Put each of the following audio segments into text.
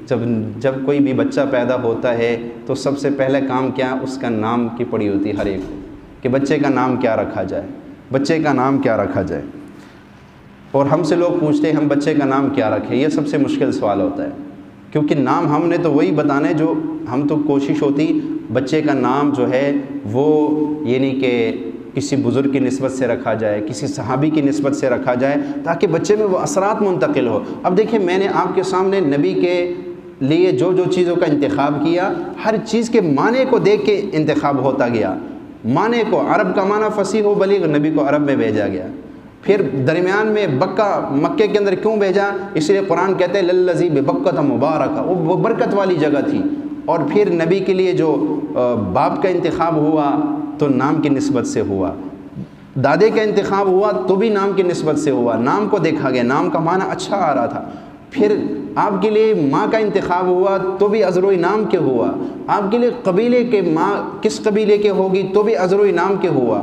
جب کوئی بھی بچہ پیدا ہوتا ہے تو سب سے پہلے کام کیا، اس کا نام کی پڑی ہوتی ہے ہر ایک کو، کہ بچے کا نام کیا رکھا جائے، بچے کا نام کیا رکھا جائے۔ اور ہم سے لوگ پوچھتے ہیں ہم بچے کا نام کیا رکھیں، یہ سب سے مشکل سوال ہوتا ہے، کیونکہ نام ہم نے تو وہی بتانا ہے جو ہم تو کوشش ہوتی بچے کا نام جو ہے وہ یعنی کہ کسی بزرگ کی نسبت سے رکھا جائے، کسی صحابی کی نسبت سے رکھا جائے، تاکہ بچے میں وہ اثرات منتقل ہو۔ اب دیکھیں میں نے آپ کے سامنے نبی کے لیے جو چیزوں کا انتخاب کیا، ہر چیز کے معنی کو دیکھ کے انتخاب ہوتا گیا، معنی کو، عرب کا معنی فصیح و بلیغ، نبی کو عرب میں بھیجا گیا۔ پھر درمیان میں مکے کے اندر کیوں بھیجا؟ اس لیے قرآن کہتے ہیں للذی ببکۃ مبارکہ، وہ برکت والی جگہ تھی۔ اور پھر نبی کے لیے جو باپ کا انتخاب ہوا تو نام کی نسبت سے ہوا، دادے کا انتخاب ہوا تو بھی نام کی نسبت سے ہوا، نام کو دیکھا گیا، نام کا معنی اچھا آ رہا تھا۔ پھر آپ کے لیے ماں کا انتخاب ہوا تو بھی ازر و انعام کے ہوا، آپ کے لیے قبیلے کے ماں کس قبیلے کے ہوگی تو بھی ازر و انعام کے ہوا،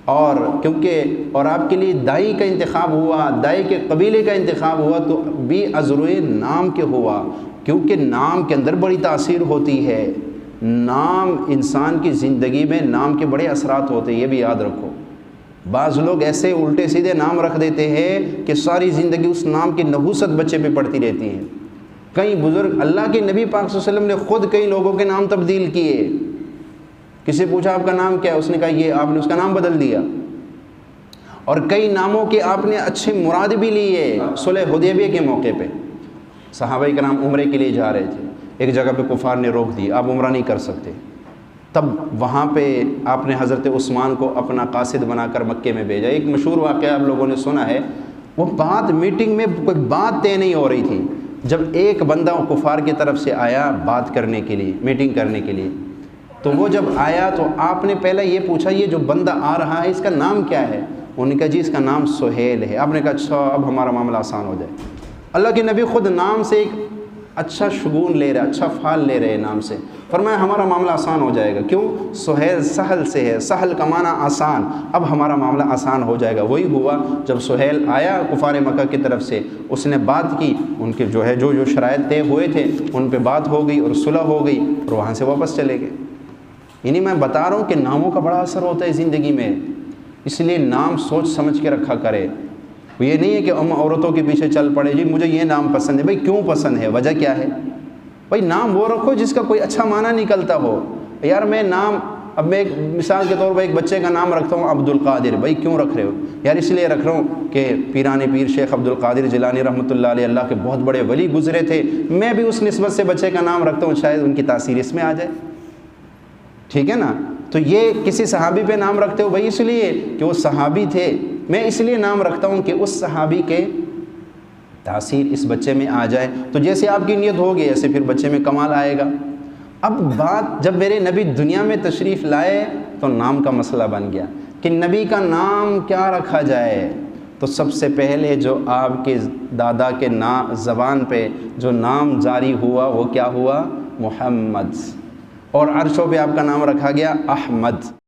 اور آپ کے لیے دائی کا انتخاب ہوا، دائی کے قبیلے کا انتخاب ہوا تو بھی ازر و انعام کے ہوا، کیونکہ نام کے اندر بڑی تاثیر ہوتی ہے۔ نام انسان کی زندگی میں نام کے بڑے اثرات ہوتے ہیں، یہ بھی یاد رکھو۔ بعض لوگ ایسے الٹے سیدھے نام رکھ دیتے ہیں کہ ساری زندگی اس نام کی نحوست بچے پہ پڑتی رہتی ہے۔ کئی بزرگ اللہ کے نبی پاک صلی اللہ علیہ وسلم نے خود کئی لوگوں کے نام تبدیل کیے۔ کسی پوچھا آپ کا نام کیا ہے، اس نے کہا یہ، آپ نے اس کا نام بدل دیا۔ اور کئی ناموں کے آپ نے اچھے مراد بھی لیے۔ صلح حدیبیہ کے موقع پہ صحابہ کرام عمرے کے لیے جا رہے تھے، ایک جگہ پہ کفار نے روک دی، آپ عمرہ نہیں کر سکتے، تب وہاں پہ آپ نے حضرت عثمان کو اپنا قاصد بنا کر مکے میں بھیجا۔ ایک مشہور واقعہ آپ لوگوں نے سنا ہے، وہ بات میٹنگ میں کوئی بات طے نہیں ہو رہی تھی، جب ایک بندہ کفار کی طرف سے آیا بات کرنے کے لیے، میٹنگ کرنے کے لیے، تو وہ جب آیا تو آپ نے پہلے یہ پوچھا یہ جو بندہ آ رہا ہے اس کا نام کیا ہے؟ انہوں نے کہا جی اس کا نام سہیل ہے۔ آپ نے کہا اچھا اب ہمارا معاملہ آسان ہو جائے۔ اللہ کے نبی خود نام سے ایک اچھا شگون لے رہے، اچھا فعال لے رہے نام سے، فرمایا ہمارا معاملہ آسان ہو جائے گا۔ کیوں؟ سہیل سہل سے ہے، سہل کا معنی آسان، اب ہمارا معاملہ آسان ہو جائے گا۔ وہی ہوا، جب سہیل آیا کفار مکہ کی طرف سے، اس نے بات کی، ان کے جو ہے جو شرائط طے ہوئے تھے ان پہ بات ہو گئی اور صلح ہو گئی اور وہاں سے واپس چلے گئے۔ یعنی میں بتا رہا ہوں کہ ناموں کا بڑا اثر ہوتا ہے زندگی میں، اس لیے نام سوچ سمجھ کے رکھا کرے۔ یہ نہیں ہے کہ ہم عورتوں کے پیچھے چل پڑے، جی مجھے یہ نام پسند ہے، بھائی کیوں پسند ہے، وجہ کیا ہے؟ بھائی نام وہ رکھو جس کا کوئی اچھا معنی نکلتا ہو۔ یار میں نام، اب میں ایک مثال کے طور پر ایک بچے کا نام رکھتا ہوں عبد القادر، بھائی کیوں رکھ رہے ہو؟ یار اس لیے رکھ رہا ہوں کہ پیران پیر شیخ عبد القادر جیلانی رحمۃ اللہ علیہ، اللہ کے بہت بڑے ولی گزرے تھے، میں بھی اس نسبت سے بچے کا نام رکھتا ہوں، شاید ان کی تاثیر اس میں آ جائے، ٹھیک ہے نا؟ تو یہ کسی صحابی پہ نام رکھتے ہو بھائی اس لیے کہ وہ صحابی تھے، میں اس لیے نام رکھتا ہوں کہ اس صحابی کے تاثیر اس بچے میں آ جائے، تو جیسے آپ کی نیت ہوگی ایسے پھر بچے میں کمال آئے گا۔ اب بات جب میرے نبی دنیا میں تشریف لائے تو نام کا مسئلہ بن گیا کہ نبی کا نام کیا رکھا جائے، تو سب سے پہلے جو آپ کے دادا کے زبان پہ جو نام جاری ہوا وہ کیا ہوا؟ محمد، اور عرشوں پہ آپ کا نام رکھا گیا احمد۔